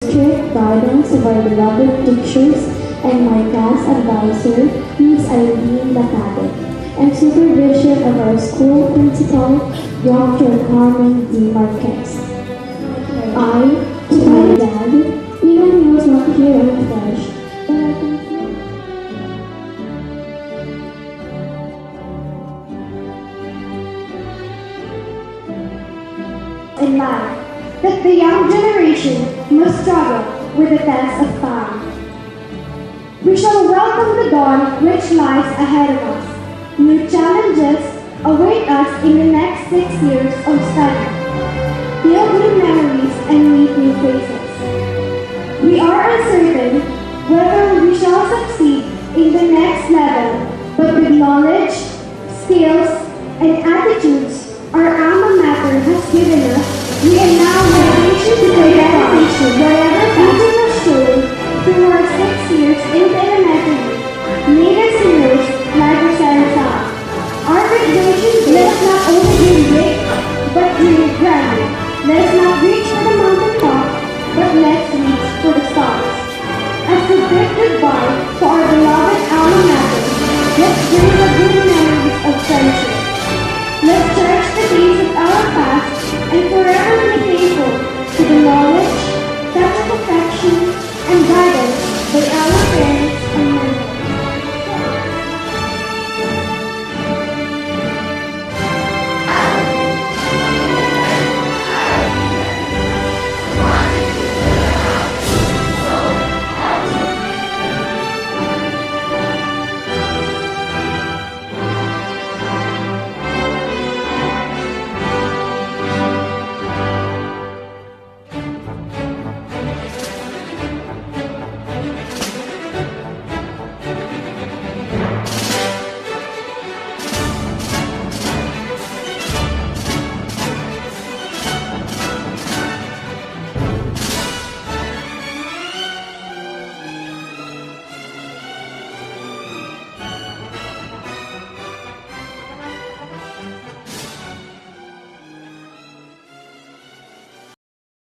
strict guidance of our beloved teachers and my class advisor, Ms. Eileen Lacade, and supervision of our school principal, Dr. Carmen D. Marquez. I, to my dad, even he was not here in flesh, but I can feel in life that the young generation must struggle with the test of time. We shall welcome the dawn which lies ahead of us. New challenges await us in the next 6 years of study, filled with memories and meet new faces. We are uncertain whether we shall succeed in the next level, but with knowledge, skills, and attitudes our alma mater has given us, we are now ready to take advantage whatever